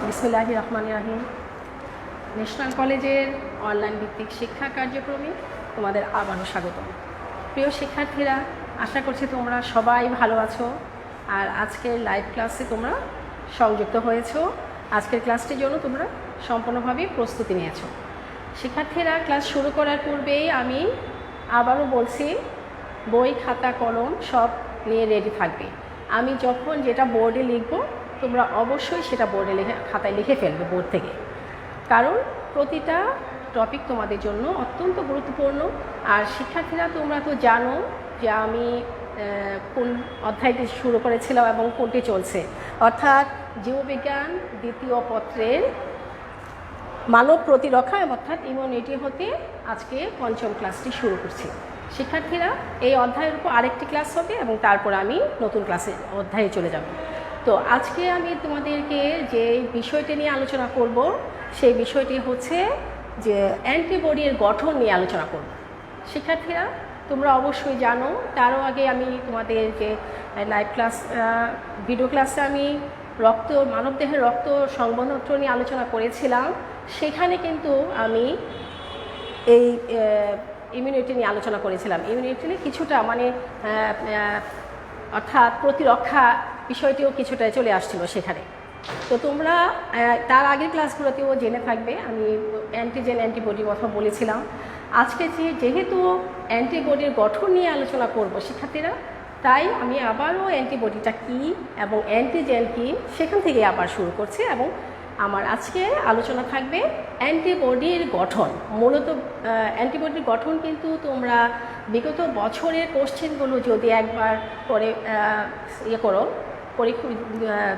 বিসমিল্লাহির রহমানির রহিম। ন্যাশনাল কলেজের অনলাইন ভিত্তিক শিক্ষা কার্যক্রমে তোমাদের আবারও স্বাগতম। প্রিয় শিক্ষার্থীরা, আশা করছি তোমরা সবাই ভালো আছো আর আজকের লাইভ ক্লাসে তোমরা সংযুক্ত হয়েছো। আজকের ক্লাসটির জন্য তোমরা সম্পূর্ণভাবে প্রস্তুতি নিয়েছো। শিক্ষার্থীরা, ক্লাস শুরু করার পূর্বেই আমি আবারও বলছি, বই খাতা কলম সব নিয়ে রেডি থাকবে। আমি যখন যেটা বোর্ডে লিখবো তোমরা অবশ্যই সেটা বোর্ডে খাতায় লিখে ফেলবে বোর্ড থেকে, কারণ প্রতিটা টপিক তোমাদের জন্য অত্যন্ত গুরুত্বপূর্ণ। আর শিক্ষার্থীরা, তোমরা তো জানো যে আমি কোন অধ্যায়টি শুরু করেছিলাম এবং কোনটি চলছে, অর্থাৎ জীববিজ্ঞান দ্বিতীয় পত্রের মানব প্রতিরক্ষা অর্থাৎ ইমিউনিটি হতে আজকে পঞ্চম ক্লাসটি শুরু করছি। শিক্ষার্থীরা, এই অধ্যায়ের উপর আরেকটি ক্লাস হবে এবং তারপর আমি নতুন অধ্যায়ে চলে যাব। তো আজকে আমি তোমাদেরকে যে বিষয়টি নিয়ে আলোচনা করব সেই বিষয়টি হচ্ছে যে অ্যান্টিবডির গঠন নিয়ে আলোচনা করব। শিক্ষার্থীরা, তোমরা অবশ্যই জানো, তারও আগে আমি তোমাদের যে লাইভ ক্লাস ভিডিও ক্লাসে আমি মানবদেহের রক্ত সংবহনতন্ত্র নিয়ে আলোচনা করেছিলাম, সেখানে কিন্তু আমি এই ইমিউনিটি নিয়ে আলোচনা করেছিলাম। ইমিউনিটি নিয়ে কিছুটা অর্থাৎ প্রতিরক্ষা বিষয়টিও কিছুটা চলে আসছিল সেখানে। তো তোমরা তার আগের ক্লাসগুলোতেও জেনে থাকবে, আমি অ্যান্টিজেন অ্যান্টিবডির কথা বলেছিলাম। আজকে যেহেতু অ্যান্টিবডির গঠন নিয়ে আলোচনা করব শিক্ষার্থীরা, তাই আমি আবারও অ্যান্টিবডিটা কী এবং অ্যান্টিজেন কী সেখান থেকে আবার শুরু করছি এবং আমার আজকে আলোচনা থাকবে অ্যান্টিবডির গঠন। মূলত অ্যান্টিবডির গঠন কিন্তু তোমরা বিগত বছরের কোশ্চেনগুলো যদি একবার করে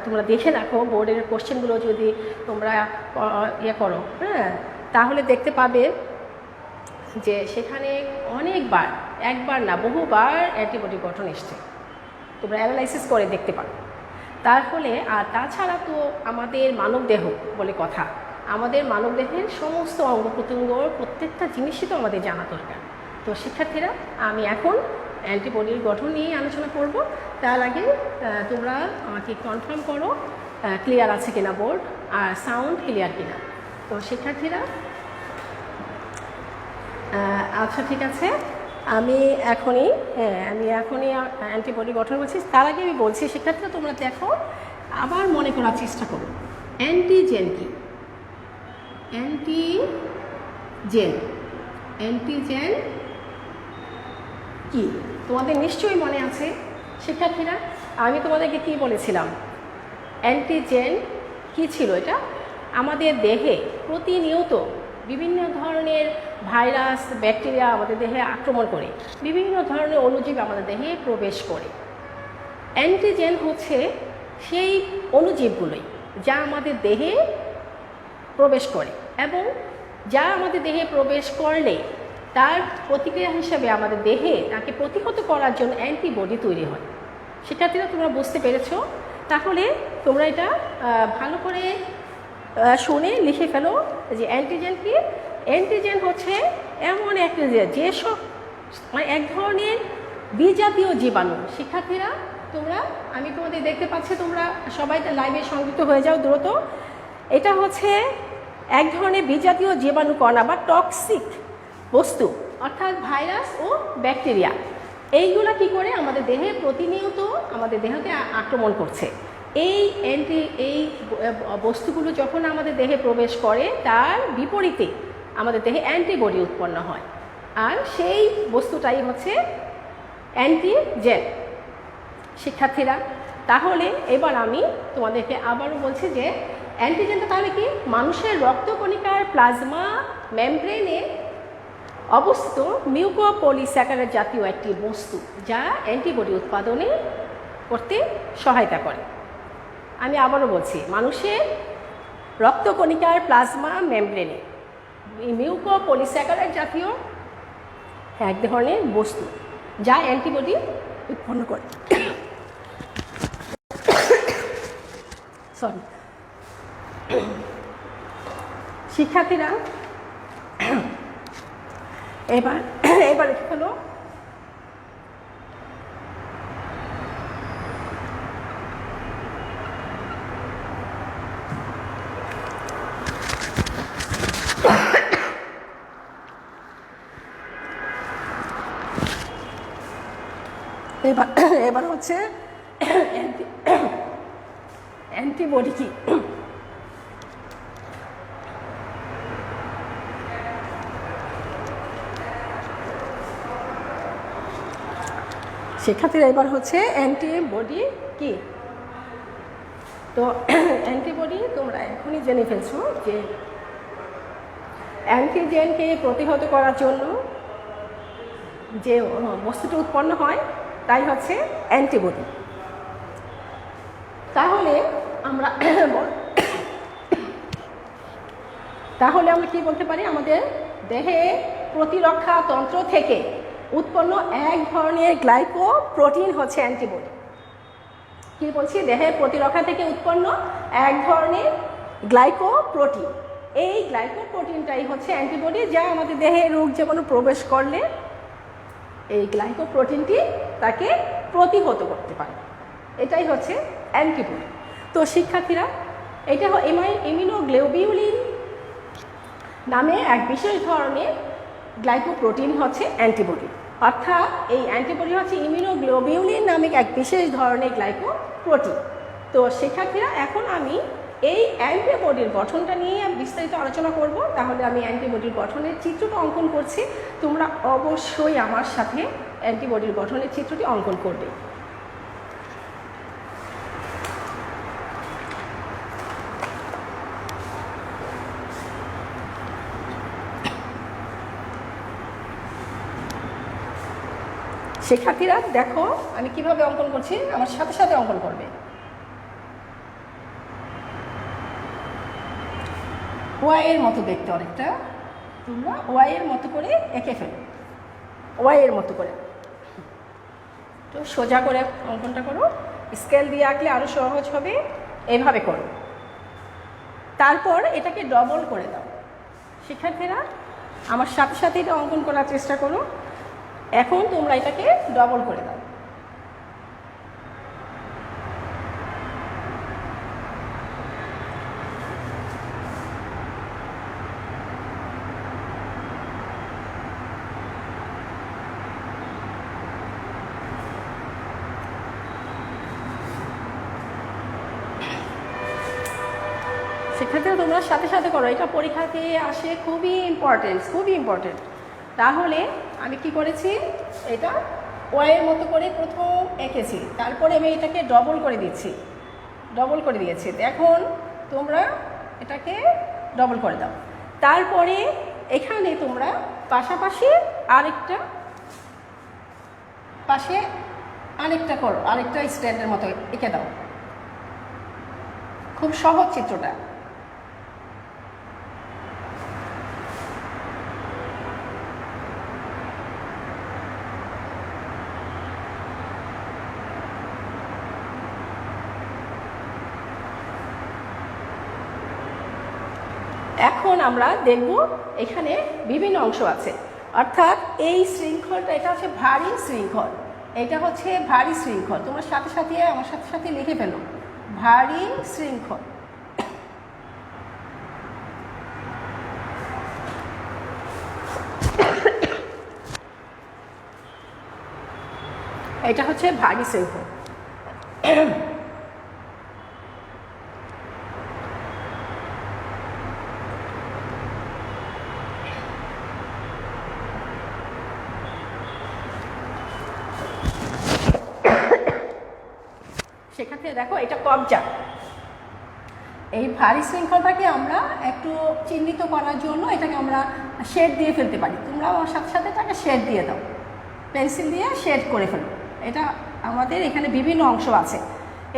তোমরা দেখে রাখো, বোর্ডের কোশ্চেনগুলো যদি তোমরা করো, তাহলে দেখতে পাবে যে সেখানে অনেকবার, একবার না বহুবার অ্যান্টিবডি গঠন এসছে। তোমরা অ্যানালাইসিস করে দেখতে পারো। তাহলে আর তাছাড়া তো আমাদের মানবদেহ বলে কথা, আমাদের মানবদেহের সমস্ত অঙ্গ প্রত্যঙ্গ প্রত্যেকটা জিনিসই তো আমাদের জানা দরকার। তো শিক্ষার্থীরা, আমি এখন অ্যান্টিবডির গঠন নিয়ে আলোচনা করব। তার আগে তোমরা আমাকে কনফার্ম করো ক্লিয়ার আছে কিনা বোর্ড আর সাউন্ড ক্লিয়ার কিনা। তো শিক্ষার্থীরা, আচ্ছা ঠিক আছে, আমি এখনই অ্যান্টিবডি গঠন করছি। তার আগে আমি বলছি শিক্ষার্থীরা, তোমরা দেখো, আবার মনে করার চেষ্টা করো অ্যান্টিজেন কি। অ্যান্টিজেন কি তোমাদের নিশ্চয়ই মনে আছে শিক্ষার্থীরা। আমি তোমাদেরকে কি বলেছিলাম, অ্যান্টিজেন কি ছিল? এটা আমাদের দেহে প্রতিনিয়ত বিভিন্ন ধরনের ভাইরাস ব্যাকটেরিয়া আমাদের দেহে আক্রমণ করে, বিভিন্ন ধরনের অণুজীব আমাদের দেহে প্রবেশ করে। অ্যান্টিজেন হচ্ছে সেই অণুজীবগুলোই যা আমাদের দেহে প্রবেশ করে এবং যা আমাদের দেহে প্রবেশ করলে তার প্রতিক্রিয়া হিসেবে আমাদের দেহে তাকে প্রতিহত করার জন্য অ্যান্টিবডি তৈরি হয়। শিক্ষার্থীরা, তোমরা বুঝতে পেরেছো? তাহলে তোমরা এটা ভালো করে শুনে লিখে ফেলো যে অ্যান্টিজেন কি। অ্যান্টিজেন হচ্ছে এমন একটা যেসব এক ধরনের বিজাতীয় জীবাণু। শিক্ষার্থীরা, আমি তোমাদের দেখতে পাচ্ছি, তোমরা সবাই লাইভে সংযুক্ত হয়ে যাও দ্রুত। এটা হচ্ছে এক ধরনের বিজাতীয় জীবাণু কণা বা টক্সিক বস্তু, অর্থাৎ ভাইরাস ও ব্যাকটেরিয়া। এইগুলা কি করে আমাদের দেহে প্রতিনিয়ত আমাদের দেহকে আক্রমণ করছে। এই বস্তুগুলো যখন আমাদের দেহে প্রবেশ করে তার বিপরীতে আমাদের দেহে অ্যান্টিবডি উৎপন্ন হয়, আর সেই বস্তুটাই হচ্ছে অ্যান্টিজেন। শিক্ষার্থীরা, তাহলে এবার আমি তোমাদেরকে আবারও বলছি যে অ্যান্টিজেনটা তাহলে কি? মানুষের রক্তকণিকার প্লাজমা মেমব্রেনে অবস্থিত মিউকোপলিস্যাকারাইড জাতীয় একটি বস্তু যা অ্যান্টিবডি উৎপাদনে করতে সহায়তা করে। আমি আবারও বলছি, মানুষের রক্তকণিকার প্লাজমা মেমব্রেনে মিউকোপলিস্যাকারাইড জাতীয় এক ধরনের বস্তু যা অ্যান্টিবডি উৎপন্ন করে। সরি শিক্ষার্থীরা, এবার হলো এবার এবার হচ্ছে অ্যান্টিবডি কি। শিক্ষার্থীরা এবার হচ্ছে অ্যান্টিবডি কি। তো অ্যান্টিবডি তোমরা এখনই জেনে ফেলছো যে অ্যান্টিজেনকে প্রতিহত করার জন্য যে বস্তুটি উৎপন্ন হয় তাই হচ্ছে অ্যান্টিবডি। তাহলে আমরা কি বলতে পারি, আমাদের দেহে প্রতিরক্ষা তন্ত্র থেকে উৎপন্ন এক ধরনের গ্লাইকোপ্রোটিন হচ্ছে অ্যান্টিবডি। কি বলছি, দেহের প্রতিরক্ষা থেকে উৎপন্ন এক ধরনের গ্লাইকোপ্রোটিন, এই গ্লাইকোপ্রোটিনটাই হচ্ছে অ্যান্টিবডি, যা আমাদের দেহে রোগ জীবাণু প্রবেশ করলে এই গ্লাইকোপ্রোটিনটি তাকে প্রতিহত করতে পারে, এটাই হচ্ছে অ্যান্টিবডি। তো শিক্ষার্থীরা, এটা ইমিউনোগ্লোবিউলিন নামে এক বিশেষ ধরনের গ্লাইকোপ্রোটিন হচ্ছে অ্যান্টিবডি। অর্থাৎ এই অ্যান্টিবডি হচ্ছে ইমিউনোগ্লোবিউলিন নামে এক বিশেষ ধরনের গ্লাইকোপ্রোটিন। তো শিক্ষার্থীরা, এখন আমি এই অ্যান্টিবডির গঠনটা নিয়ে বিস্তারিত আলোচনা করব। তাহলে আমি অ্যান্টিবডির গঠনের চিত্রটা অঙ্কন করছি, তোমরা অবশ্যই আমার সাথে অ্যান্টিবডির গঠনের চিত্রটি অঙ্কন করবে। শিক্ষার্থীরা দেখো আমি কিভাবে অঙ্কন করছি, আমার সাথে সাথে অঙ্কন করবে। ওয়াইয়ের মতো দেখতে অনেকটা, তোমরা ওয়াইয়ের মতো করে এঁকে ফেলো, ওয়াইয়ের মতো করে। তো সোজা করে অঙ্কনটা করো, স্কেল দিয়ে আঁকলে আরও সহজ হবে, এইভাবে করো। তারপর এটাকে ডবল করে দাও। শিক্ষার্থীরা আমার সাথে সাথে এটা অঙ্কন করার চেষ্টা করো। এখন তোমরা এটাকে ডবল করে দাও। শিক্ষার্থীরা তোমরা সাথে সাথে করো, এটা পরীক্ষাতে আসে, খুবই ইম্পর্টেন্ট। তাহলে আমি কি করেছি, এটা ওয়াইয়ের মতো করে প্রথম এঁকেছি, তারপরে আমি এটাকে ডবল করে দিয়েছি। এখন তোমরা এটাকে ডবল করে দাও। তারপরে এখানে তোমরা পাশাপাশি আরেকটা করো, আরেকটা স্ট্যান্ডের মতো এঁকে দাও। খুব সহজ চিত্রটা। এখন আমরা দেখব এখানে বিভিন্ন অংশ আছে, অর্থাৎ এই শৃঙ্খলটা, এটা হচ্ছে ভারী শৃঙ্খল, এটা হচ্ছে ভারী শৃঙ্খল। তোমার সাথে সাথে আমার সাথে সাথে লিখে ফেলো, ভারী শৃঙ্খল। এটা হচ্ছে ভারী শৃঙ্খল। সেক্ষেত্রে দেখো এটা কবজা। এই ভারী শৃঙ্খলটাকে আমরা একটু চিহ্নিত করার জন্য এটাকে আমরা শেড দিয়ে ফেলতে পারি। তোমরা আমার সাথে সাথে এটাকে শেড দিয়ে দাও, পেন্সিল দিয়ে শেড করে ফেলো। এটা আমাদের এখানে বিভিন্ন অংশ আছে,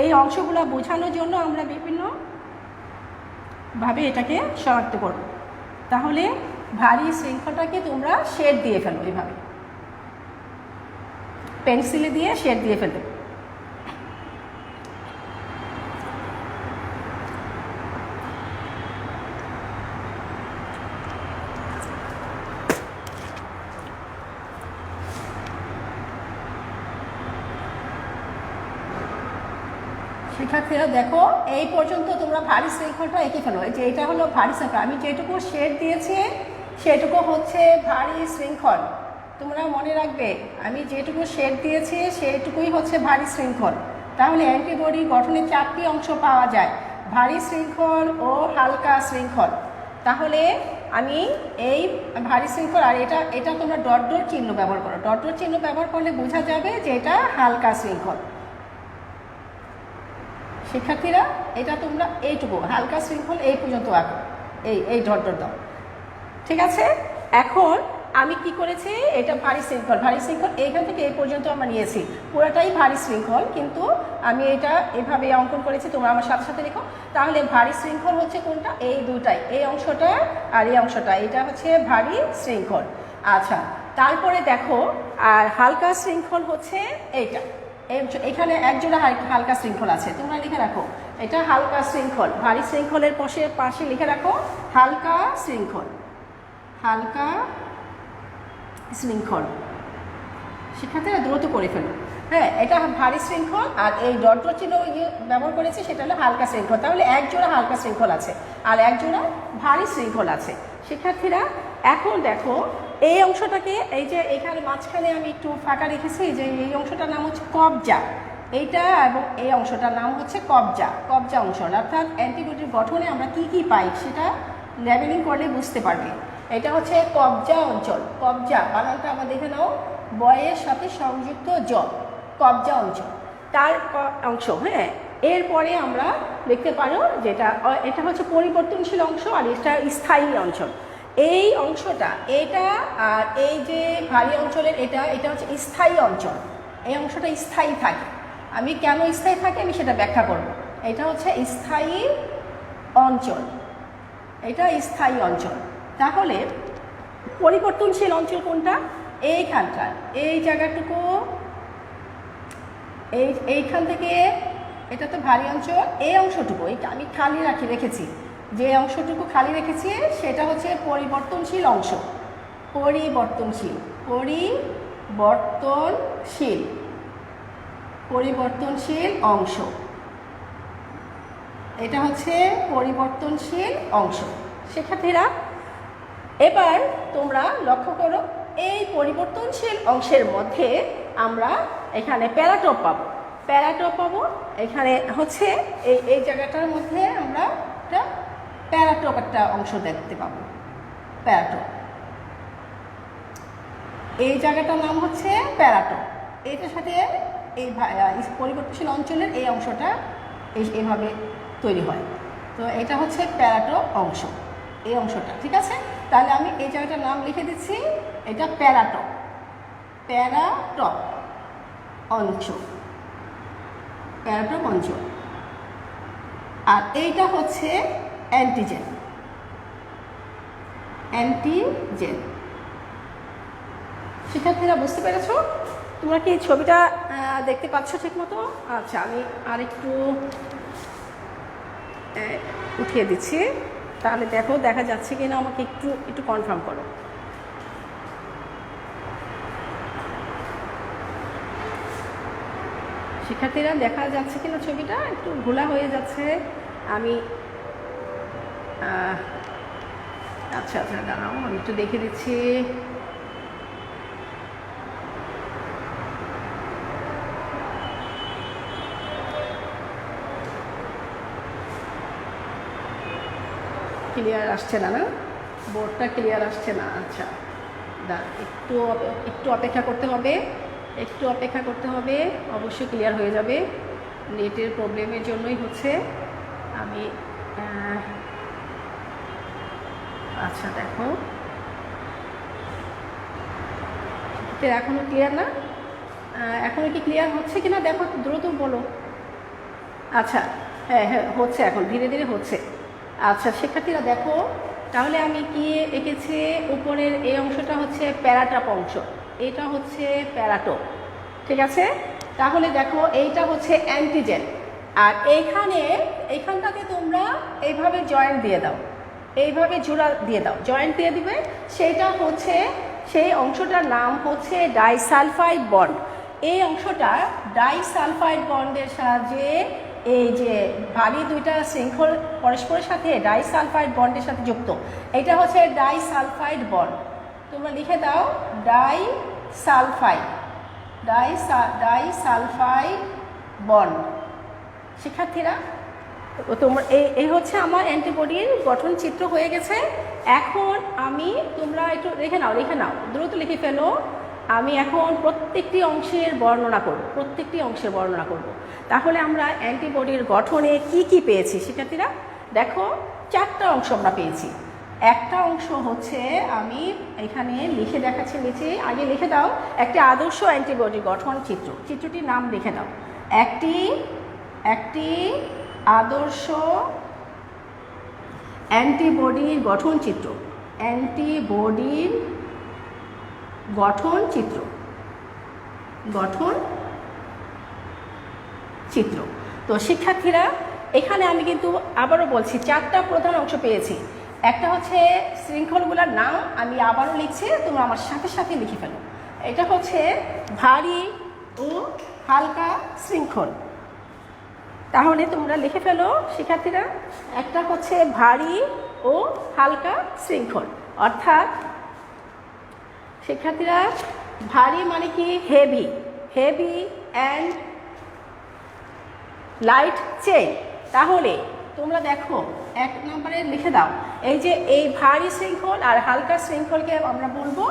এই অংশগুলো বোঝানোর জন্য আমরা বিভিন্নভাবে এটাকে শনাক্ত করব। তাহলে ভারী শৃঙ্খলটাকে তোমরা শেড দিয়ে ফেলো, এইভাবে পেন্সিলে দিয়ে শেড দিয়ে ফেলো। শিক্ষার্থীরা দেখো এই পর্যন্ত তোমরা ভারী শৃঙ্খলটা এঁকে ফেলো। এই যে এটা হলো ভারী শৃঙ্খল, আমি যেটুকু শেড দিয়েছি সেটুকু হচ্ছে ভারী শৃঙ্খল। তোমরা মনে রাখবে আমি যেটুকু শেড দিয়েছি সেইটুকুই হচ্ছে ভারী শৃঙ্খল। তাহলে অ্যান্টিবডি গঠনের 4টি অংশ পাওয়া যায়, ভারী শৃঙ্খল ও হালকা শৃঙ্খল। তাহলে আমি এই ভারী শৃঙ্খল আর এটা এটা তোমরা ডট ডট চিহ্ন ব্যবহার করো, ডট ডট চিহ্ন ব্যবহার করলে বোঝা যাবে যে এটা হালকা শৃঙ্খল। শিক্ষার্থীরা এটা তোমরা এইটুকু হালকা শৃঙ্খল এই পর্যন্ত আঁকো, এই ডট ডট দাও, ঠিক আছে। এখন আমি কি করেছি, এটা ভারী শৃঙ্খল, ভারী শৃঙ্খল এইখান থেকে এই পর্যন্ত আমরা নিয়েছি, পুরোটাই ভারী শৃঙ্খল, কিন্তু আমি এটা এভাবে অঙ্কন করেছি, তোমরা আমার সাথে সাথে লিখো। তাহলে ভারী শৃঙ্খল হচ্ছে কোনটা, এই দুটাই, এই অংশটা আর এই অংশটা, এটা হচ্ছে ভারী শৃঙ্খল। আচ্ছা, তারপরে দেখো আর হালকা শৃঙ্খল হচ্ছে এইটা, এখানে একজোড়া হালকা শৃঙ্খল আছে, তোমরা লিখে রাখো এটা হালকা শৃঙ্খল। ভারী শৃঙ্খলের পাশে লিখে রাখো হালকা শৃঙ্খল, হালকা শৃঙ্খল। শিক্ষার্থীরা দ্রুত করে ফেলো। হ্যাঁ, এটা ভারী শৃঙ্খল আর এই ডট ডট চিহ্ন ব্যবহার করেছি সেটা হলো হালকা শৃঙ্খল। তাহলে এক জোড়া হালকা শৃঙ্খল আছে আর এক জোড়া ভারী শৃঙ্খল আছে। শিক্ষার্থীরা এখন দেখো এই অংশটাকে, এই যে এখানে মাঝখানে আমি একটু ফাঁকা রেখেছি, যে এই অংশটার নাম হচ্ছে কবজা, এইটা এবং এই অংশটার নাম হচ্ছে কবজা, কবজা অংশ। অর্থাৎ অ্যান্টিবডির গঠনে আমরা কি কি পাই সেটা লেবেলিং করলে বুঝতে পারবে। এটা হচ্ছে কবজা অঞ্চল, কবজা বানানটা আমরা দেখে নাও, বয়ের সাথে সংযুক্ত জ, কবজা অঞ্চল তার অংশ। হ্যাঁ, এরপরে আমরা দেখতে পারো যেটা এটা হচ্ছে পরিবর্তনশীল অংশ আর এটা স্থায়ী অঞ্চল। এই অংশটা এটা আর এই যে ভারী অঞ্চলের এটা হচ্ছে স্থায়ী অঞ্চল, এই অংশটা স্থায়ী থাকে। আমি কেন স্থায়ী থাকে আমি সেটা ব্যাখ্যা করব। এটা হচ্ছে স্থায়ী অঞ্চল, এটা স্থায়ী অঞ্চল। তাহলে পরিবর্তনশীল অঞ্চল কোনটা, এইখানটা, এই জায়গাটুকু, এইখান থেকে, এটা তো ভারী অঞ্চল, এই অংশটুকু এইটা আমি খালি রেখেছি, যে অংশটুকু খালি রেখেছি সেটা হচ্ছে পরিবর্তনশীল অংশ, পরিবর্তনশীল, পরিবর্তনশীল, পরিবর্তনশীল অংশ, এটা হচ্ছে পরিবর্তনশীল অংশ। শিক্ষার্থীরা এবার তোমরা লক্ষ্য করো, এই পরিবর্তনশীল অংশের মধ্যে আমরা এখানে প্যারাটপ পাবো, প্যারাটপ পাবো। এখানে হচ্ছে এই জায়গাটার মধ্যে আমরা একটা প্যারাটপ একটা অংশ দেখতে পাবো, প্যারাটপ, এই জায়গাটার নাম হচ্ছে প্যারাটপ। এইটার সাথে এই পরিবর্তনশীল অঞ্চলের এই অংশটা এইভাবে তৈরি হয়। তো এটা হচ্ছে প্যারাটপ অংশ, এই অংশটা, ঠিক আছে। তাহলে আমি এই জায়গাটার নাম লিখে দিচ্ছি, এটা প্যারাটপ, প্যারাটপ অংশ, প্যারাটপ অঞ্চল। আর এইটা হচ্ছে অ্যান্টিজেন, অ্যান্টিজেন। শিক্ষার্থীরা বুঝতে পেরেছো? তোমরা কি ছবিটা দেখতে পাচ্ছ ঠিক মতো? আচ্ছা, আমি আরেকটু উঠিয়ে দিচ্ছি, তাহলে দেখো দেখা যাচ্ছে কিনা, আমাকে একটু কনফার্ম করো। শিক্ষার্থীরা দেখা যাচ্ছে কিনা ছবিটা? একটু ঘোলা হয়ে যাচ্ছে। আমি আচ্ছা আচ্ছা দাঁড়াও, আমি একটু দেখে দিচ্ছি। ক্লিয়ার আসছে না, না বোর্ডটা ক্লিয়ার আসছে না। আচ্ছা, একটু অপেক্ষা করতে হবে, একটু অপেক্ষা করতে হবে, অবশ্যই ক্লিয়ার হয়ে যাবে। নেটের প্রবলেমের জন্যই হচ্ছে। আমি আচ্ছা দেখো, এখনও ক্লিয়ার না? এখনও কি ক্লিয়ার হচ্ছে কিনা দেখো, দ্রুত বলো। আচ্ছা, হ্যাঁ হ্যাঁ হচ্ছে, এখন ধীরে ধীরে হচ্ছে। আচ্ছা শিক্ষার্থীরা দেখো, তাহলে আমি কি এঁকেছি, উপরের এই অংশটা হচ্ছে প্যারাটপ অংশ, এটা হচ্ছে প্যারাটপ, ঠিক আছে। তাহলে দেখো এইটা হচ্ছে অ্যান্টিজেন, আর এইখানটাকে তোমরা এইভাবে জয়েন্ট দিয়ে দাও, এইভাবে জোড়া দিয়ে দাও, জয়েন্ট দিয়ে দিবে। সেইটা হচ্ছে, সেই অংশটার নাম হচ্ছে ডাইসালফাইড বন্ড। এই অংশটা ডাইসালফাইড বন্ডের সাহায্যে, এই যে ভারী দুইটা শৃঙ্খল পরস্পরের সাথে ডাইসালফাইড বন্ডের সাথে যুক্ত, এটা হচ্ছে ডাইসালফাইড বন্ড, তোমরা লিখে দাও ডাইসালফাইড বন্ড। শিক্ষার্থীরা, তোমার এই হচ্ছে আমার অ্যান্টিবডির গঠন চিত্র হয়ে গেছে। এখন আমি তোমরা একটু লিখে নাও, দ্রুত লিখে ফেলো। আমি এখন প্রত্যেকটি অংশের বর্ণনা করব। তাহলে আমরা অ্যান্টিবডির গঠনে কি পেয়েছি শিক্ষার্থীরা? দেখো, 4টা অংশ আমরা পেয়েছি। একটা অংশ হচ্ছে, আমি এখানে লিখে দেখাচ্ছি নিচে, আগে লিখে দাও একটি আদর্শ অ্যান্টিবডি গঠন চিত্র। চিত্রটির নাম লিখে দাও, একটি আদর্শ অ্যান্টিবডির গঠন চিত্র। অ্যান্টিবডির গঠন চিত্র। তো শিক্ষার্থীরা, এখানে আমি কিন্তু আবারও বলছি 4টা প্রধান অংশ পেয়েছি। একটা হচ্ছে শৃঙ্খলগুলোর নাম, আমি আবারও লিখছি, তোমরা আমার সাথে সাথে লিখে ফেলো। এটা হচ্ছে ভারী ও হালকা শৃঙ্খল। তাহলে তোমরা লিখে ফেলো শিক্ষার্থীরা, একটা হচ্ছে ভারী ও হালকা শৃঙ্খল। অর্থাৎ শিক্ষার্থীরা, ভারী মানে কি? Heavy and light chain. তাহলে তোমরা দেখো 1 নম্বরে লিখে দাও, এই ভারী শৃঙ্খল আর হালকা শৃঙ্খলকে আমরা বলবো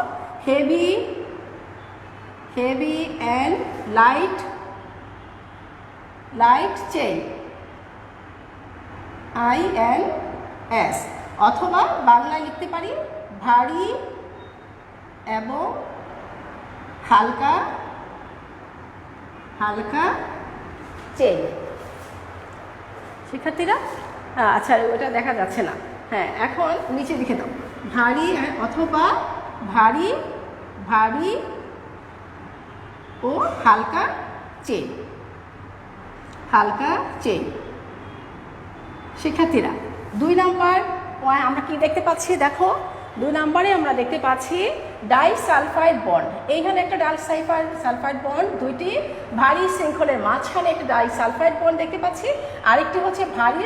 heavy and light chain, INS। অথবা বাংলায় লিখতে পারি ভারী এবং হালকা চেইন। শিক্ষার্থীরা, আচ্ছা ওটা দেখা যাচ্ছে না, হ্যাঁ এখন নিচে লিখে দাও ভারী অথবা ভারী ও হালকা চেইন। শিক্ষার্থীরা, 2 নম্বর আমরা কি দেখতে পাচ্ছি? দেখো, 2 নম্বরে আমরা দেখতে পাচ্ছি ডাইসালফাইড বন্ড। এইখানে একটা ডাইসালফাইড বন্ড, 2টি ভারী শৃঙ্খলের মাঝখানে একটা ডাইসালফাইড বন্ড দেখতে পাচ্ছি। আরেকটি হচ্ছে ভারী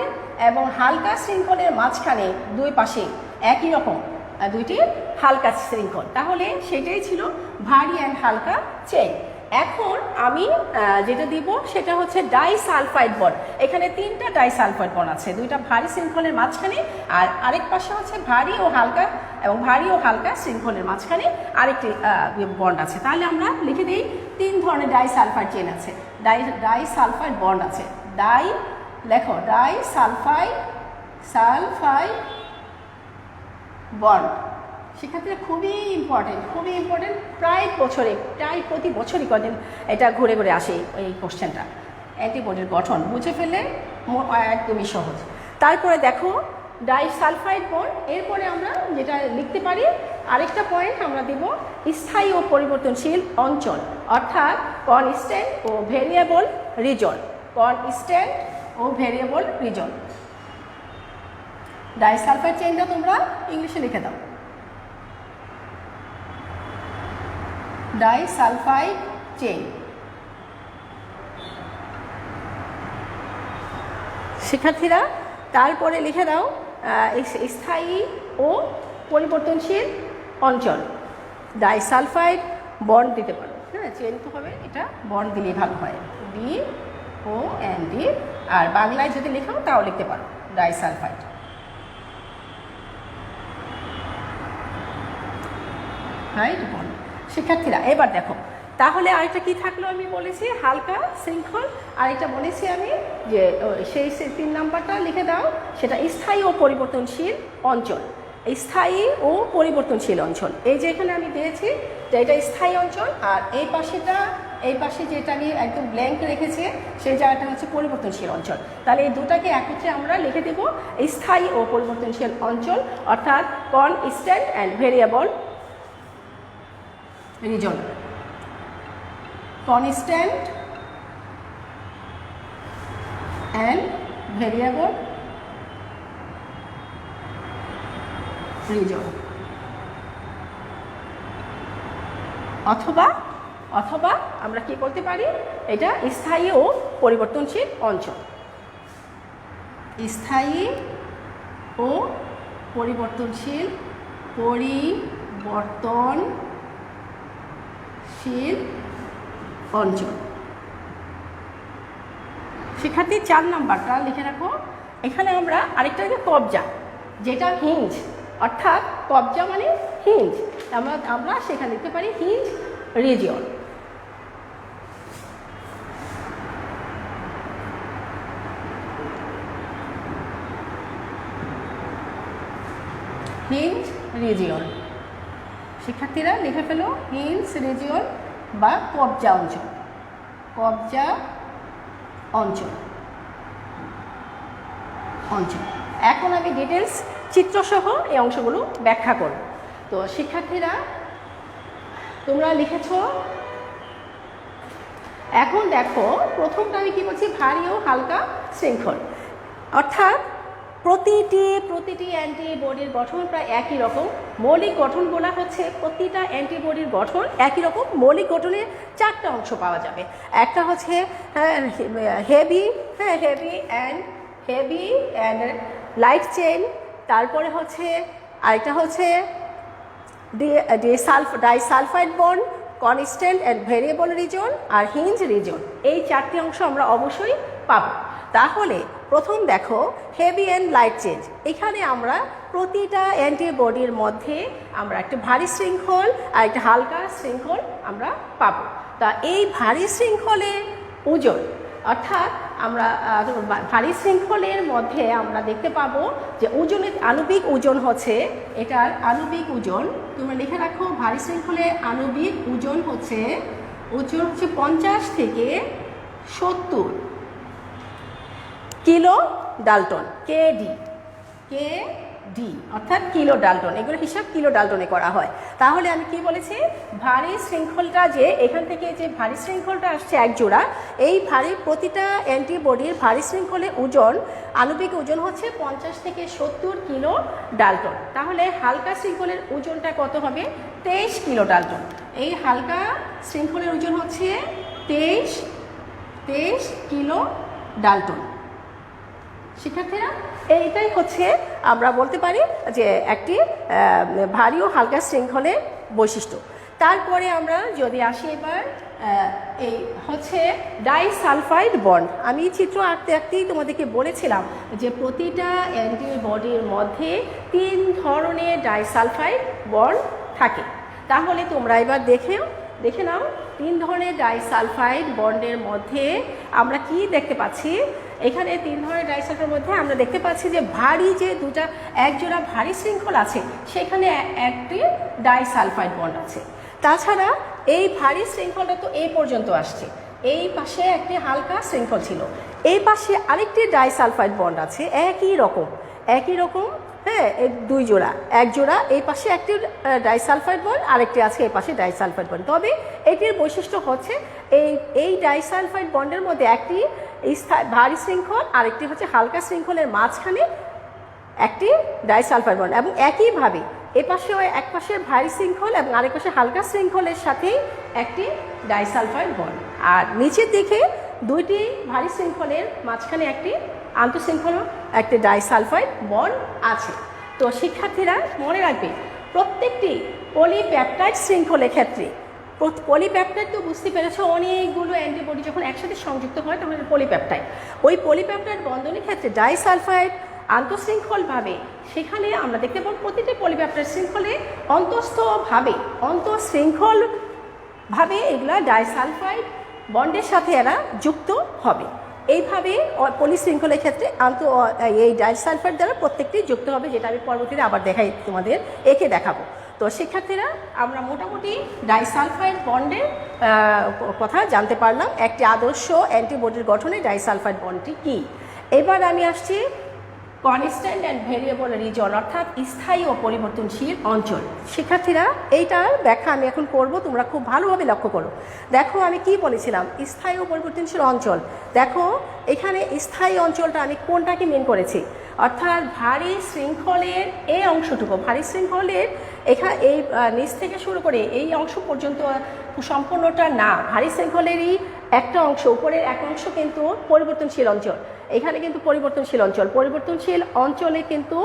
এবং হালকা শৃঙ্খলের মাঝখানে 2 পাশে একই রকম 2টি হালকা শৃঙ্খল। তাহলে সেটাই ছিল ভারী অ্যান্ড হালকা চেইন। এখন আমি যেটা দিব সেটা হচ্ছে ডাইসালফাইড বন্ড। এখানে 3টা ডাইসালফাইড বন্ড আছে, 2টা ভারী শৃঙ্খলের মাঝখানে, আর আরেক পাশে হচ্ছে ভারী ও হালকা শৃঙ্খলের মাঝখানে আরেকটি বন্ড আছে। তাহলে আমরা লিখে দিই 3 ধরনের ডাইসালফাইড চেইন আছে, ডাইসালফাইড বন্ড আছে। লেখো ডাইসালফাইড বন্ড। শিক্ষার্থীরা, খুবই ইম্পর্টেন্ট, প্রায় প্রতি বছরই কদিন এটা ঘুরে ঘুরে আসে এই কোশ্চেনটা। অ্যান্টিবডির গঠন বুঝে ফেললে একদমই সহজ। তারপরে দেখো ডাইসালফাইড বন্ড, এরপরে আমরা যেটা লিখতে পারি আরেকটা পয়েন্ট আমরা দেব স্থায়ী ও পরিবর্তনশীল অঞ্চল, অর্থাৎ কনস্ট্যান্ট ও ভেরিয়েবল রিজন। ডাইসালফাইড চেইনটা তোমরা ইংলিশে লিখে দাও, ডাইসালফাইড চেইন। শিক্ষার্থীরা, তারপরে লিখে দাও স্থায়ী ও পরিবর্তনশীল অঞ্চল। ডাইসালফাইড বন্ড দিতে পারো, হ্যাঁ চেইন তো হবে, এটা বন্ড দিলেই ভালো হয়, BOND। আর বাংলায় যদি লেখাও তাও লিখতে পারো ডাইসালফাইড। বন্ড। শিক্ষার্থীরা, এবার দেখো তাহলে আরেকটা কি থাকলো? আমি বলেছি হালকা শৃঙ্খল, আরেকটা বলেছি আমি যে সেই 3 নাম্বারটা লিখে দাও, সেটা স্থায়ী ও পরিবর্তনশীল অঞ্চল। স্থায়ী ও পরিবর্তনশীল অঞ্চল, এই যে এখানে আমি দিয়েছি যে এটা স্থায়ী অঞ্চল, আর এই পাশে যেটা আমি একদম ব্ল্যাঙ্ক রেখেছি সেই জায়গাটা হচ্ছে পরিবর্তনশীল অঞ্চল। তাহলে এই দুটাকে একত্রে আমরা লিখে দেব স্থায়ী ও পরিবর্তনশীল অঞ্চল, অর্থাৎ constant and variable reason. Constant and variable reason. অথবা আমরা কি করতে পারি, এটা স্থায়ী ও পরিবর্তনশীল অঞ্চল। স্থায়ী ও পরিবর্তনশীল পরিবর্তনশীল অঞ্চল। শিক্ষার্থী 4 নাম্বারটা লিখে রাখো। এখানে আমরা আরেকটা যে কবজা, যেটা হিঞ্জ, অর্থাৎ কবজা মানে হিঞ্জ, আমরা সেখানে লিখতে পারি হিঞ্জ রিজিয়ন। হিঞ্জ রিজিয়ন, শিক্ষার্থীরা লিখে ফেলো হিঞ্জ রিজিয়ন বা কবজা অঞ্চল, কবজা অঞ্চল অঞ্চল। এখন আমি ডিটেলস চিত্রসহ এই অংশগুলো ব্যাখ্যা করব। তো শিক্ষার্থীরা তোমরা লিখেছ। এখন দেখো প্রথমটা আমি কি বলছি, ভারী ও হালকা শৃঙ্খল, অর্থাৎ প্রতিটি অ্যান্টিবডির গঠন প্রায় একই রকম। মৌলিক গঠন বলা হচ্ছে প্রতিটা অ্যান্টিবডির গঠন একই রকম। মৌলিক গঠনের 4টা অংশ পাওয়া যাবে। একটা হচ্ছে হেভি অ্যান্ড লাইট চেইন, তারপরে হচ্ছে আরেকটা হচ্ছে disulfide bond, constant and variable region আর হিঞ্জ রিজন। এই 4টি অংশ আমরা অবশ্যই পাব। তাহলে প্রথম দেখো হেভি অ্যান্ড লাইট চেঞ্জ। এখানে আমরা প্রতিটা অ্যান্টিবডির মধ্যে আমরা একটা ভারী শৃঙ্খল আর একটা হালকা শৃঙ্খল আমরা পাব। তা এই ভারী শৃঙ্খলের ওজন, অর্থাৎ আমরা ভারী শৃঙ্খলের মধ্যে আমরা দেখতে পাবো যে ওজনের আণবিক ওজন হচ্ছে, এটার আণবিক ওজন তোমরা লিখে রাখো। ভারী শৃঙ্খলের আণবিক ওজন হচ্ছে 50 থেকে 70 কিলো ডাল্টন, কেডি, অর্থাৎ কিলো ডাল্টন। এগুলো হিসাব কিলো ডাল্টনে করা হয়। তাহলে আমি কি বলেছি, ভারী শৃঙ্খলটা যে এখান থেকে যে ভারী শৃঙ্খলটা আসছে এক জোড়া, এই প্রতিটা অ্যান্টিবডির ভারী শৃঙ্খলের ওজন, আণবিক ওজন হচ্ছে 50 থেকে 70 কিলো ডাল্টন। তাহলে হালকা শৃঙ্খলের ওজনটা কত হবে, 23 কিলো ডাল্টন। এই হালকা শৃঙ্খলের ওজন হচ্ছে 23 কিলো ডাল্টন। শিক্ষার্থীরা এইটাই হচ্ছে আমরা বলতে পারি যে একটি ভারী ও হালকা শৃঙ্খলের বৈশিষ্ট্য। তারপরে আমরা যদি আসি এবার এই হচ্ছে ডাইসালফাইড বন্ড। আমি চিত্র আঁকতেই তোমাদেরকে বলেছিলাম যে প্রতিটা অ্যান্টিবডির মধ্যে 3 ধরনের ডাইসালফাইড বন্ড থাকে। তাহলে তোমরা এবার দেখে নাও 3 ধরনের ডাইসালফাইড বন্ডের মধ্যে আমরা কি দেখতে পাচ্ছি। এখানে 3 ধরনের ডাইসালফাইডের মধ্যে আমরা দেখতে পাচ্ছি যে ভারী যে একজোড়া ভারী শৃঙ্খল আছে, সেখানে একটি ডাইসালফাইড বন্ড আছে। তাছাড়া এই ভারী শৃঙ্খলটা তো এই পর্যন্ত আসছে, এই পাশে একটি হালকা শৃঙ্খল ছিল, এই পাশে আরেকটি ডাইসালফাইড বন্ড আছে একই রকম। হ্যাঁ, এই 2 জোড়া, এক জোড়া এই পাশে একটি ডাইসালফাইড বন্ড, আরেকটি আছে এই পাশে ডাইসালফাইড বন্ড। তবে এটির বৈশিষ্ট্য হচ্ছে এই ডাইসালফাইড বন্ডের মধ্যে একটি ভারী শৃঙ্খল, আরেকটি হচ্ছে হালকা শৃঙ্খলের মাঝখানে একটি ডাইসালফাইড বন্ড, এবং একইভাবে এপাশেও এক পাশে ভারী শৃঙ্খল এবং আরেক পাশে হালকা শৃঙ্খলের সাথেই একটি ডাইসালফাইড বন্ড। আর নিচের দিকে 2টি ভারী শৃঙ্খলের মাঝখানে একটি আন্তঃশৃঙ্খল, একটি ডাইসালফাইড বন্ড আছে। তো শিক্ষার্থীরা মনে রাখবে, প্রত্যেকটি পলিপ্যাপটাইড শৃঙ্খলের ক্ষেত্রে, পলিপ্যাপটাইড তো বুঝতে পেরেছো, অনেকগুলো অ্যান্টিবডি যখন একসাথে সংযুক্ত হয় তখন পলিপ্যাপটাইড। ওই পলিপ্যাপটাইড বন্ধনের ক্ষেত্রে ডাইসালফাইড আন্তঃশৃঙ্খলভাবে সেখানে আমরা দেখতে পাবো প্রতিটি পলিপ্যাপটাইড শৃঙ্খলে অন্তঃশৃঙ্খলভাবে এগুলা ডাইসালফাইড বন্ডের সাথে এরা যুক্ত হবে। এইভাবে পলিশৃঙ্খলের ক্ষেত্রে এই ডাইসালফাইড দ্বারা প্রত্যেকটি যুক্ত হবে, যেটা আমি পরবর্তীতে আবার তোমাদের এঁকে দেখাবো। তো শিক্ষার্থীরা আমরা মোটামুটি ডাইসালফাইড বন্ডের কথা জানতে পারলাম, একটি আদর্শ অ্যান্টিবডির গঠনে ডাইসালফাইড বন্ডটি কী। এবার আমি আসছি কনস্ট্যান্ট অ্যান্ড ভেরিয়েবল রিজন, অর্থাৎ স্থায়ী ও পরিবর্তনশীল অঞ্চল। শিক্ষার্থীরা এইটার ব্যাখ্যা আমি এখন করব, তোমরা খুব ভালোভাবে লক্ষ্য করো। দেখো আমি কি বলেছিলাম, স্থায়ী ও পরিবর্তনশীল অঞ্চল। দেখো এখানে স্থায়ী অঞ্চলটা আমি কোনটাকে মেন করেছি, অর্থাৎ ভারী শৃঙ্খলের এই অংশটুকু, ভারী শৃঙ্খলের এই নিচ থেকে শুরু করে এই অংশ পর্যন্ত সম্পূর্ণটা না, ভারী শৃঙ্খলেরই একটা অংশ, উপরের এক অংশ কিন্তু পরিবর্তনশীল অঞ্চল। এখানে কিন্তু পরিবর্তনশীল অঞ্চল, পরিবর্তনশীল অঞ্চলে কিন্তু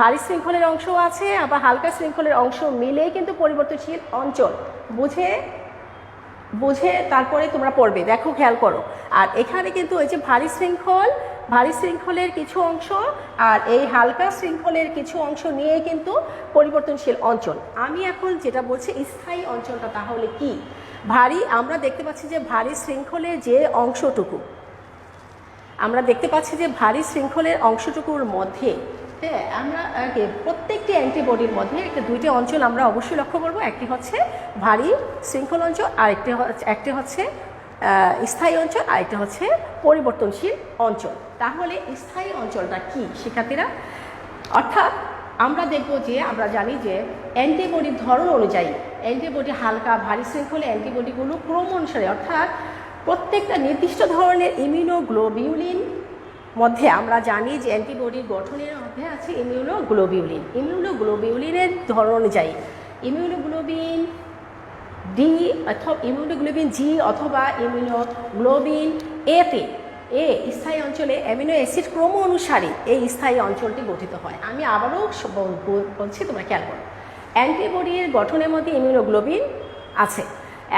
ভারী শৃঙ্খলের অংশ আছে, আবার হালকা শৃঙ্খলের অংশ মিলেই কিন্তু পরিবর্তনশীল অঞ্চল। বুঝে বুঝে তারপরে তোমরা পড়বে, দেখো খেয়াল করো। আর এখানে কিন্তু ওই যে ভারী শৃঙ্খলের কিছু অংশ আর এই হালকা শৃঙ্খলের কিছু অংশ নিয়ে কিন্তু পরিবর্তনশীল অঞ্চল। আমি এখন যেটা বলছি স্থায়ী অঞ্চলটা তাহলে কি? আমরা দেখতে পাচ্ছি যে ভারী শৃঙ্খলের যে অংশটুকু, আমরা দেখতে পাচ্ছি যে ভারী শৃঙ্খলের অংশটুকুর মধ্যে, হ্যাঁ, আমরা প্রত্যেকটি অ্যান্টিবডির মধ্যে দুইটি অঞ্চল আমরা অবশ্যই লক্ষ্য করব। একটি হচ্ছে ভারী শৃঙ্খল অঞ্চল, আর একটি হচ্ছে স্থায়ী অঞ্চল, আর একটি হচ্ছে পরিবর্তনশীল অঞ্চল। তাহলে স্থায়ী অঞ্চলটা কি শিক্ষার্থীরা? অর্থাৎ আমরা দেখব যে আমরা জানি যে অ্যান্টিবডির ধরন অনুযায়ী অ্যান্টিবডি হালকা ভারী শৃঙ্খলে অ্যান্টিবডিগুলো ক্রম অনুসারে, অর্থাৎ প্রত্যেকটা নির্দিষ্ট ধরনের ইমিউনোগ্লোবিউলিন মধ্যে আমরা জানি যে অ্যান্টিবডির গঠনের মধ্যে আছে ইমিউনোগ্লোবিউলিনের ধরন অনুযায়ী ইমিউনোগ্লোবিন ডি অথবা ইমিউনোগ্লোবিন জি অথবা ইমিউনোগ্লোবিন এ স্থায়ী অঞ্চলে অ্যামিনো অ্যাসিড ক্রম অনুসারে এই স্থায়ী অঞ্চলটি গঠিত হয়। আমি আবারও বলছি, তোমরা খেয়াল করো। অ্যান্টিবডির গঠনের মধ্যে ইমিউনোগ্লোবিন আছে।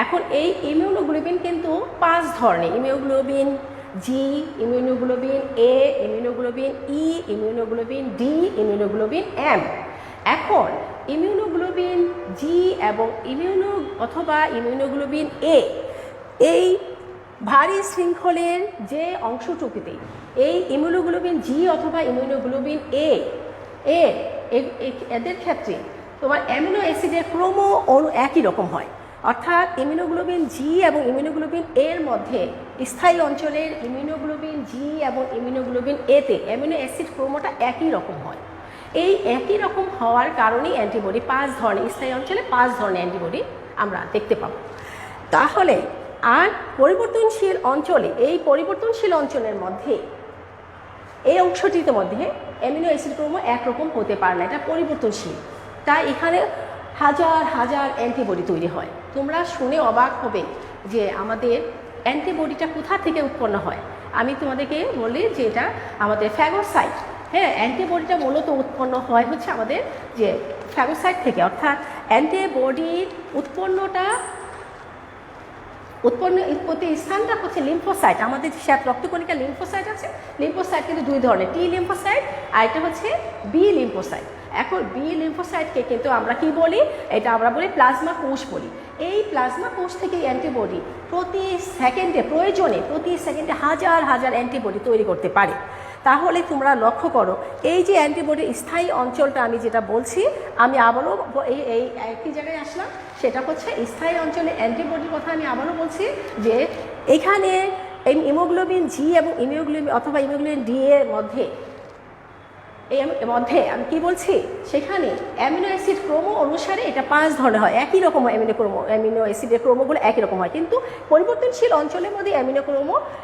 এখন এই ইমিউনোগ্লোবিন কিন্তু 5 ধরনের: ইমিউনোগ্লোবিন জি, ইমিউনোগ্লোবিন এ, ইমিউনোগ্লোবিন ই, ইমিউনোগ্লোবিন ডি, ইমিউনোগ্লোবিন এম। এখন ইমিউনোগ্লোবিন জি এবং ইমিউনোগ্লোবিন এ, এই ভারী শৃঙ্খলের যে অংশটুকুতে এই ইমিউনোগ্লোবিন জি অথবা ইমিউনোগ্লোবিন এদের ক্ষেত্রে তোমার অ্যামিনো অ্যাসিডের ক্রম একই রকম হয়। অর্থাৎ ইমিউনোগ্লোবিন জি এবং ইমিউনোগ্লোবিন এর মধ্যে স্থায়ী অঞ্চলের ইমিউনোগ্লোবিন জি এবং ইমিউনোগ্লোবিন এতে অ্যামিনো অ্যাসিড ক্রমটা একই রকম হয়। এই একই রকম হওয়ার কারণেই অ্যান্টিবডি 5 ধরনের, স্থায়ী অঞ্চলে 5 ধরনের অ্যান্টিবডি আমরা দেখতে পাবো। তাহলে আর পরিবর্তনশীল অঞ্চলে, এই পরিবর্তনশীল অঞ্চলের মধ্যে এই অংশটির মধ্যে অ্যামিনো অ্যাসিড ক্রম একরকম হতে পারে না, এটা পরিবর্তনশীল। তাই এখানে হাজার হাজার অ্যান্টিবডি তৈরি হয়। তোমরা শুনে অবাক হবে যে আমাদের অ্যান্টিবডিটা কোথা থেকে উৎপন্ন হয়। আমি তোমাদেরকে বলি যে এটা আমাদের ফ্যাগোসাইট। হ্যাঁ, অ্যান্টিবডিটা মূলত উৎপন্ন হয় হচ্ছে আমাদের যে ফ্যাগোসাইট থেকে। অর্থাৎ অ্যান্টিবডির উৎপত্তি স্থানটা হচ্ছে লিম্ফোসাইট। আমাদের যে রক্তকণিকা লিম্ফোসাইট আছে, লিম্ফোসাইট কিন্তু 2 ধরনের, টি লিম্ফোসাইট আর এটা হচ্ছে বি লিম্ফোসাইট। এখন বি লিম্ফোসাইটকে কিন্তু আমরা কি বলি? এটা আমরা বলি প্লাজমা কোষ বলি। এই প্লাজমা কোষ থেকে অ্যান্টিবডি প্রতি সেকেন্ডে হাজার হাজার অ্যান্টিবডি তৈরি করতে পারে। তাহলে তোমরা লক্ষ্য করো, এই যে অ্যান্টিবডির স্থায়ী অঞ্চলটা আমি যেটা বলছি, আমি আবারও এই একই জায়গায় আসলাম, সেটা হচ্ছে স্থায়ী অঞ্চলে অ্যান্টিবডির কথা আমি আবারও বলছি যে এখানে এই ইমিউনোগ্লোবিন জি এবং ইমিউনোগ্লোবিন ডি এর মধ্যে আমি কি বলছি, সেখানে অ্যামিনো অ্যাসিড ক্রম অনুসারে এটা 5 ধরনের হয়। একই রকম অ্যামিনো অ্যাসিডের ক্রমগুলো একই রকম হয়, কিন্তু পরিবর্তনশীল অঞ্চলের মধ্যে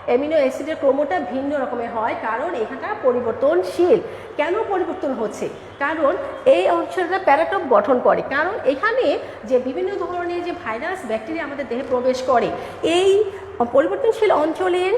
অ্যামিনো অ্যাসিডের ক্রমটা ভিন্ন রকমের হয়, কারণ এখানটা পরিবর্তনশীল। কেন পরিবর্তন হচ্ছে? কারণ এই অঞ্চলটা প্যারাটোপ গঠন করে। কারণ এখানে যে বিভিন্ন ধরনের যে ভাইরাস ব্যাকটেরিয়া আমাদের দেহে প্রবেশ করে, এই পরিবর্তনশীল অঞ্চলের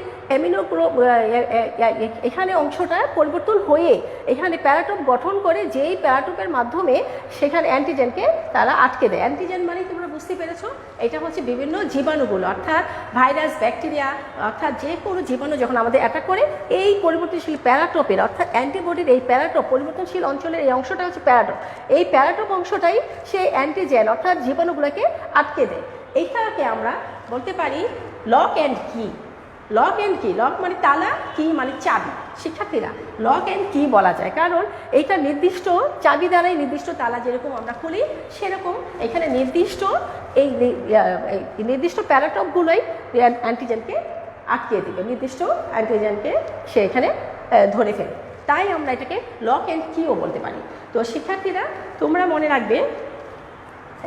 এখানে অংশটা পরিবর্তন হয়ে এখানে প্যারাটোপ গঠন করে, যেই প্যারাটোপের মাধ্যমে সেখানে অ্যান্টিজেনকে তারা আটকে দেয়। অ্যান্টিজেন মানে তোমরা বুঝতে পেরেছো, এটা হচ্ছে বিভিন্ন জীবাণুগুলো, অর্থাৎ ভাইরাস ব্যাকটেরিয়া, অর্থাৎ যে কোনো জীবাণু যখন আমাদের অ্যাটাক করে, এই পরিবর্তনশীল প্যারাটোপের অর্থাৎ অ্যান্টিবডির এই প্যারাটোপ, পরিবর্তনশীল অঞ্চলের এই অংশটা হচ্ছে প্যারাটোপ। এই প্যারাটোপ অংশটাই সেই অ্যান্টিজেন অর্থাৎ জীবাণুগুলোকে আটকে দেয়। এইটাকে আমরা বলতে পারি লক অ্যান্ড কি। লক মানে তালা, কি মানে চাবি। শিক্ষার্থীরা, লক অ্যান্ড কি বলা যায়, কারণ এইটা নির্দিষ্ট চাবি দ্বারাই নির্দিষ্ট তালা যেরকম আমরা খুলি, সেরকম এখানে নির্দিষ্ট প্যারাটপগুলোই অ্যান্টিজেনকে আটকে দিবে, নির্দিষ্ট অ্যান্টিজেনকে সে এখানে ধরে ফেলে। তাই আমরা এটাকে লক অ্যান্ড কিও বলতে পারি। তো শিক্ষার্থীরা, তোমরা মনে রাখবে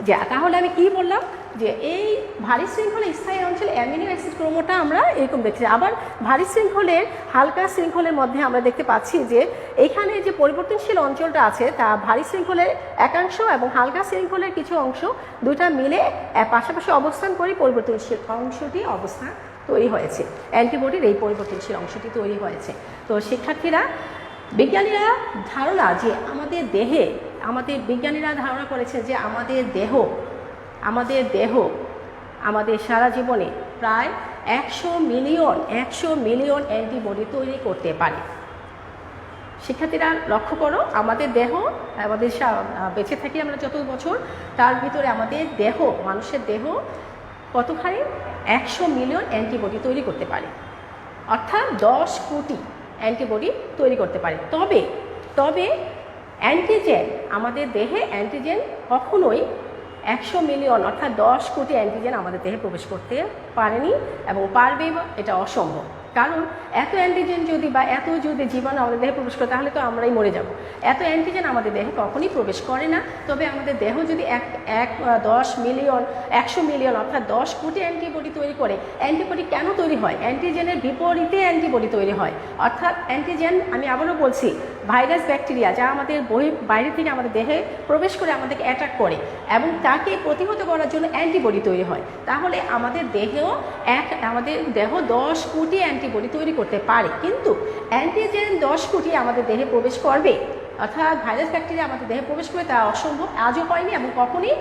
যা তাহলে আমি কি বললাম যে এই ভারী শৃঙ্খলে স্থায়ী অঞ্চলে অ্যামিনো অ্যাসিড ক্রমটা আমরা এরকম দেখছি। আবার ভারী শৃঙ্খলের হালকা শৃঙ্খলের মধ্যে আমরা দেখতে পাচ্ছি যে এখানে যে পরিবর্তনশীল অঞ্চলটা আছে তা ভারী শৃঙ্খলের একাংশ এবং হালকা শৃঙ্খলের কিছু অংশ দুইটা মিলে পাশাপাশি অবস্থান করে পরিবর্তনশীল অংশটি অবস্থান তৈরি হয়েছে, অ্যান্টিবডির এই পরিবর্তনশীল অংশটি তৈরি হয়েছে। তো শিক্ষার্থীরা, বিজ্ঞানীরা ধারণা যে বিজ্ঞানীরা ধারণা করেছে যে আমাদের দেহ আমাদের সারা জীবনে প্রায় 100 মিলিয়ন অ্যান্টিবডি তৈরি করতে পারে। শিক্ষার্থীরা লক্ষ্য করো, আমাদের দেহ আমাদের বেঁচে থাকি আমরা যত বছর, তার ভিতরে আমাদের মানুষের দেহ কতখানি 100 মিলিয়ন অ্যান্টিবডি তৈরি করতে পারে, অর্থাৎ 10 কোটি অ্যান্টিবডি তৈরি করতে পারে। তবে অ্যান্টিজেন, আমাদের দেহে অ্যান্টিজেন কখনোই 100 মিলিয়ন অর্থাৎ 10 কোটি অ্যান্টিজেন আমাদের দেহে প্রবেশ করতে পারেনি এবং পারবেই, এটা অসম্ভব। কারণ এত অ্যান্টিজেন এত যদি জীবাণু আমাদের দেহে প্রবেশ করে তাহলে তো আমরাই মরে যাব। এত অ্যান্টিজেন আমাদের দেহে কখনই প্রবেশ করে না। তবে আমাদের দেহ যদি 100 মিলিয়ন অর্থাৎ 10 কোটি অ্যান্টিবডি তৈরি করে, অ্যান্টিবডি কেন তৈরি হয়? অ্যান্টিজেনের বিপরীতে অ্যান্টিবডি তৈরি হয়। অর্থাৎ অ্যান্টিজেন, আমি আবারও বলছি, ভাইরাস ব্যাকটেরিয়া যা আমাদের বাইরে থেকে আমাদের দেহে প্রবেশ করে আমাদেরকে অ্যাটাক করে এবং তাকে প্রতিহত করার জন্য অ্যান্টিবডি তৈরি হয়। তাহলে আমাদের দেহ 10 কোটি অ্যান্টিবডি তৈরি করতে পারে, কিন্তু অ্যান্টিজেন 10 কোটি আমাদের দেহে প্রবেশ করবে, অর্থাৎ ভাইরাস ব্যাকটেরিয়া আমাদের দেহে প্রবেশ করবে, তা অসম্ভব, আজও হয়নি এবং কখনই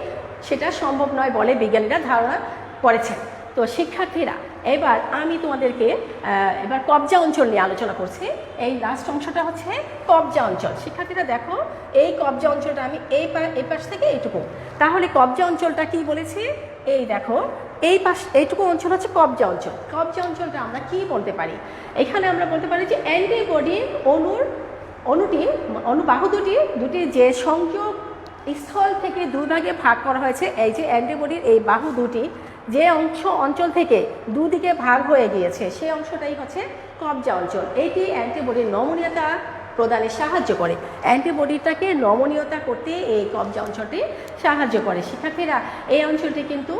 সেটা সম্ভব নয় বলে বিজ্ঞানীরা ধারণা করেছেন। তো শিক্ষার্থীরা, এবার আমি তোমাদেরকে এবার কবজা অঞ্চল নিয়ে আলোচনা করছি। এই লাস্ট অংশটা হচ্ছে কবজা অঞ্চল। শিক্ষার্থীরা দেখো, এই কবজা অঞ্চলটা আমি এই পাশ থেকে এইটুকু, তাহলে কবজা অঞ্চলটা কি বলেছি? এই দেখো, এইটুকু অঞ্চল হচ্ছে কবজা অঞ্চল। কবজা অঞ্চলটা আমরা কি বলতে পারি? এখানে আমরা বলতে পারি যে অ্যান্টিবডি বাহু দুটি যে সংযোগ স্থল থেকে দুই ভাগে ভাগ করা হয়েছে, এই যে অ্যান্টিবডির এই বাহু দুটি যে অঞ্চল থেকে দুদিকে ভাগ হয়ে গিয়েছে, সেই অংশটাই হচ্ছে কবজা অঞ্চল। এটি অ্যান্টিবডির নমনীয়তা প্রদানে সাহায্য করে, অ্যান্টিবডিটাকে নমনীয়তা করতে এই কবজা অঞ্চলটি সাহায্য করে। শিক্ষার্থীরা, এই অঞ্চলটি কিন্তু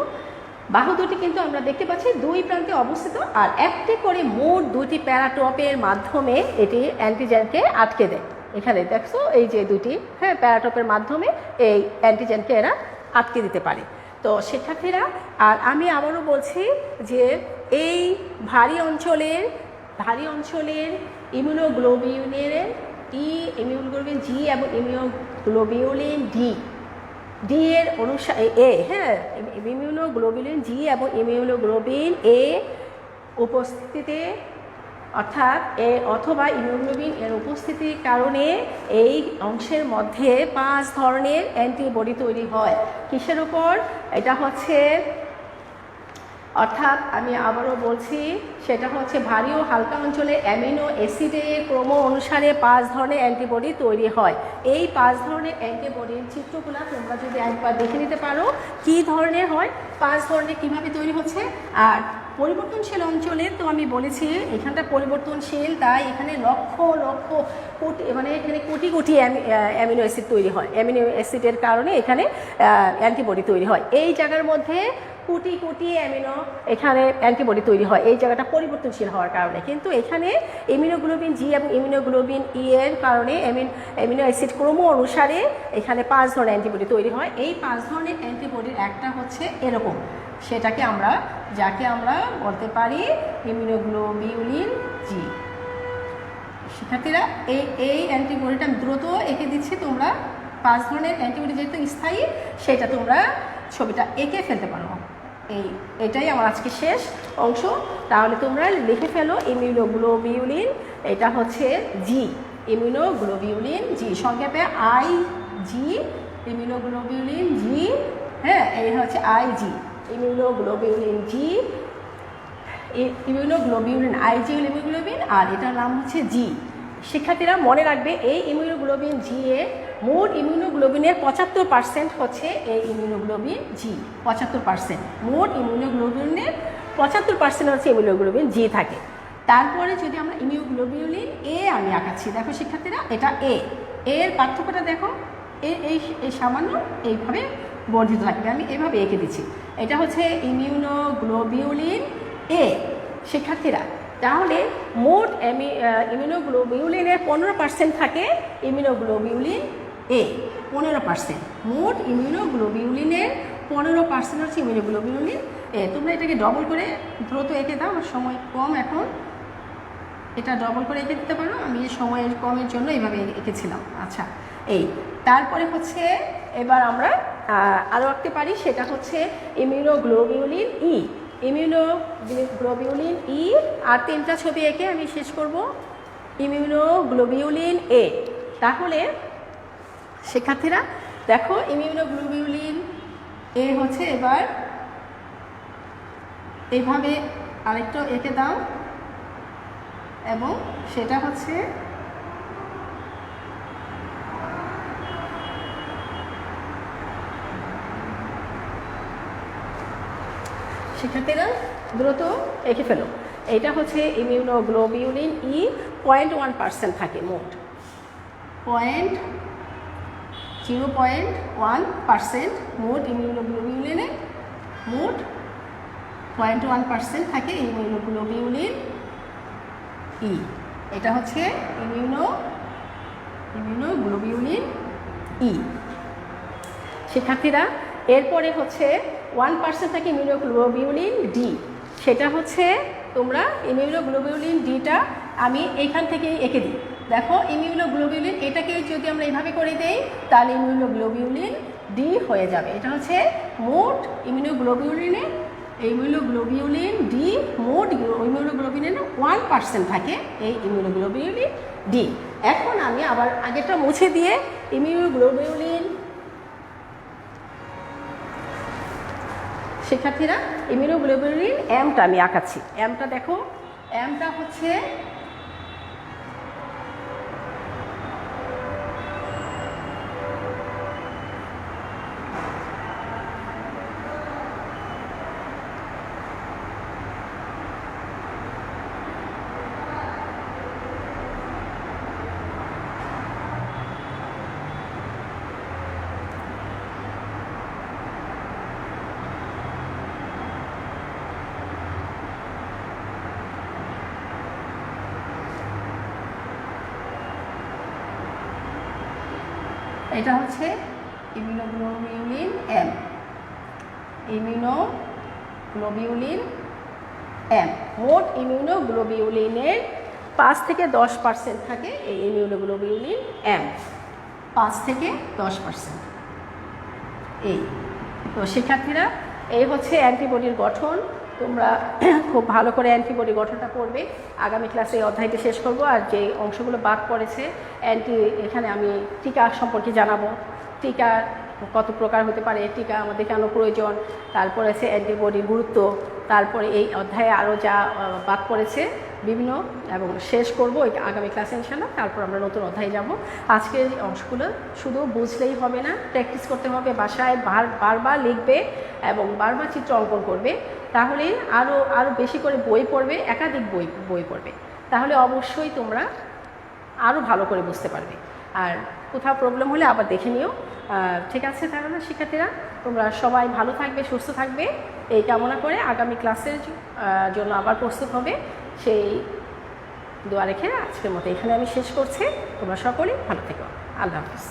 বাহু দুটি কিন্তু আমরা দেখতে পাচ্ছি দুই প্রান্তে অবস্থিত, আর একটি করে মোট দুটি প্যারাটোপের মাধ্যমে এটি অ্যান্টিজেনকে আটকে দেয়। এখানে দেখছো এই যে দুটি প্যারাটোপের মাধ্যমে এই অ্যান্টিজেনকে এরা আটকে দিতে পারে। তো শিক্ষার্থীরা, আর আমি আবারও বলছি যে এই ভারী অঞ্চলের ইমিউনোগ্লোবিউলিন জি এবং ইমিউনোগ্লোবিউলিন ডি এর অনুসারে ইমিউনোগ্লোবিউলিন জি এবং ইমিউনোগ্লোবিন এ উপস্থিতিতে অথবা ইমিউনোগ্লোবিন এর উপস্থিতির কারণে এই অংশের মধ্যে 5 ধরনের অ্যান্টিবডি তৈরি হয়। কিসের উপর? এটা হচ্ছে, অর্থাৎ আমি আবারও বলছি, সেটা হচ্ছে ভারী ও হালকা অঞ্চলে অ্যামিনো অ্যাসিডের ক্রম অনুসারে 5 ধরনের অ্যান্টিবডি তৈরি হয়। এই 5 ধরনের অ্যান্টিবডির চিত্রগুলো তোমরা যদি একবার দেখে নিতে পারো কী ধরনের হয়, 5 ধরনের কীভাবে তৈরি হচ্ছে। আর পরিবর্তনশীল অঞ্চলে তো আমি বলেছি এখানটা পরিবর্তনশীল, তাই এখানে লক্ষ কোটি, এখানে কোটি কোটি অ্যামিনো অ্যাসিড তৈরি হয়। অ্যামিনো অ্যাসিডের কারণে এখানে অ্যান্টিবডি তৈরি হয়। এই জায়গার মধ্যে কোটি কোটি এখানে অ্যান্টিবডি তৈরি হয়, এই জায়গাটা পরিবর্তনশীল হওয়ার কারণে। কিন্তু এখানে ইমিউনোগ্লোবিন জি এবং ইমিউনোগ্লোবিন ই এর কারণে অ্যামিনো অ্যাসিড ক্রম অনুসারে এখানে 5 ধরনের অ্যান্টিবডি তৈরি হয়। এই 5 ধরনের অ্যান্টিবডির একটা হচ্ছে এরকম, যাকে আমরা বলতে পারি ইমিউনোগ্লোবিউলিন জি। শিক্ষার্থীরা, এই অ্যান্টিবডিটা আমি দ্রুত এঁকে দিচ্ছি, তোমরা 5 ধরনের অ্যান্টিবডি যেহেতু স্থায়ী, সেটা তোমরা ছবিটা এঁকে ফেলতে পারো। এটাই আমার আজকে শেষ অংশ। তাহলে তোমরা লিখে ফেলো ইমিউনোগ্লোবিউলিন, এটা হচ্ছে জি, ইমিউনোগ্লোবিউলিন জি, সংক্ষেপে IG, ইমিউনোগ্লোবিউলিন জি, এই হচ্ছে IG, ইমিউনোগ্লোবিউলিন জি, ইমিউনোগ্লোবিউলিন IG ইমিউনোগ্লোবিন, আর এটার নাম হচ্ছে জি। শিক্ষার্থীরা মনে রাখবে, এই ইমিউনোগ্লোবিন জি এ মোট ইমিউনোগ্লোবিনের 75% হচ্ছে এই ইমিউনোগ্লোবিন জি। 75%, মোট ইমিউনোগ্লোবিনের 75% হচ্ছে ইমিউনোগ্লোবিন জি থাকে। তারপরে যদি আমরা ইমিউনোগ্লোবিউলিন এ আমি আঁকাচ্ছি, দেখো শিক্ষার্থীরা, এটা এর পার্থক্যটা দেখো, এই সামান্য এইভাবে বর্ধিত থাকবে। আমি এভাবে এঁকে দিচ্ছি, এটা হচ্ছে ইমিউনোগ্লোবিউলিন এ। শিক্ষার্থীরা, তাহলে মোট ইমিউনোগ্লোবিউলিনের 15% থাকে ইমিউনোগ্লোবিউলিন এ, 15%। মোট ইমিউনোগ্লোবিউলিনের 15% হচ্ছে ইমিউনোগ্লোবিউলিন এ। তোমরা এটাকে ডবল করে দ্রুত এঁকে দাও, আমার সময় কম এখন। এটা ডবল করে এঁকে দিতে পারো, আমি সময়ের কমের জন্য এইভাবে এঁকেছিলাম। আচ্ছা, এই তারপরে হচ্ছে এবার আমরা আরও আঁকতে পারি, সেটা হচ্ছে ইমিউনোগ্লোবিউলিন ই। ইমিউনোগ্লোবিউলিন ই, আর 3টা ছবি এঁকে আমি শেষ করব ইমিউনোগ্লোবিউলিন এ। তাহলে শিক্ষার্থীরা দেখো, ইমিউনোগ্লোবিউলিন এ হচ্ছে, এবার এইভাবে আরেকটা এঁকে দাও, এবং সেটা হচ্ছে শিক্ষার্থীরা দ্রুত এঁকে ফেলো। এটা হচ্ছে ইমিউনোগ্লোবিউলিন ই, 0.1% থাকে মোট, 0.1% মোট ইমিউনোগ্লোবিউলিনে, মোট 0.1% থাকে ইমিউনোগ্লোবিউলিন ই। এটা হচ্ছে ইমিউনোগ্লোবিউলিন ই। শিক্ষার্থীরা, এরপরে হচ্ছে 1% থাকে ইমিউনোগ্লোবিউলিন ডি। সেটা হচ্ছে, তোমরা ইমিউনোগ্লোবিউলিন ডিটা আমি এইখান থেকেই এঁকে দিই। দেখো, ইমিউনোগ্লোবিউলিন এটাকে যদি আমরা এইভাবে করে দেই, তাহলে ইমিউনোগ্লোবিউলিন ডি হয়ে যাবে। এটা হচ্ছে মোট ইমিউনোগ্লোবিউলিন ডি, মোট ইমিউনোগ্লোবিউলিনের 1% থাকে এই ইমিউনোগ্লোবিউলিন ডি। এখন আমি আবার আগেরটা মুছে দিয়ে ইমিউনোগ্লোবিউলিন, শিক্ষার্থীরা ইমিউনোগ্লোবিউলিন এমটা আমি আঁকাচ্ছি। এমটা দেখো, এমটা হচ্ছে এটা হচ্ছে ইমিউনোগ্লোবিউলিন এম, ইমিউনোগ্লোবিউলিন এম। মোট ইমিউনোগ্লোবিউলিনের 5 থেকে 10% থাকে এই ইমিউনোগ্লোবিউলিন এম, 5 থেকে 10%। এই তো শিক্ষার্থীরা, এই হচ্ছে অ্যান্টিবডির গঠন। তোমরা খুব ভালো করে অ্যান্টিবডি গঠনটা পড়বে। আগামী ক্লাসে এই অধ্যায়টি শেষ করব, আর যে অংশগুলো বাদ পড়েছে এখানে আমি টিকা সম্পর্কে জানাবো। টিকা কত প্রকার হতে পারে, টিকা আমাদের কেন প্রয়োজন, তারপরে আছে অ্যান্টিবডির গুরুত্ব, তারপরে এই অধ্যায়ে আরও যা বাদ পড়েছে বিভিন্ন, এবং শেষ করব আগামী ক্লাসে ইনশাআল্লাহ। তারপর আমরা নতুন অধ্যায়ে যাব। আজকের অংশগুলো শুধু বুঝলেই হবে না, প্র্যাকটিস করতে হবে, বাসায় বারবার লিখবে এবং বারবার চিত্র অঙ্কন করবে। তাহলে আরও বেশি করে বই পড়বে, একাধিক বই পড়বে, তাহলে অবশ্যই তোমরা আরও ভালো করে বুঝতে পারবে। আর কোথাও প্রবলেম হলে আবার দেখে নিও। ঠিক আছে, তাহলে শিক্ষার্থীরা তোমরা সবাই ভালো থাকবে, সুস্থ থাকবে, এই কামনা করে আগামী ক্লাসের জন্য আবার প্রস্তুত হবে, সেই দোয়া রেখে আজকের মতো এখানে আমি শেষ করছি। তোমরা সকলেই ভালো থেকো। আল্লাহ হাফিজ।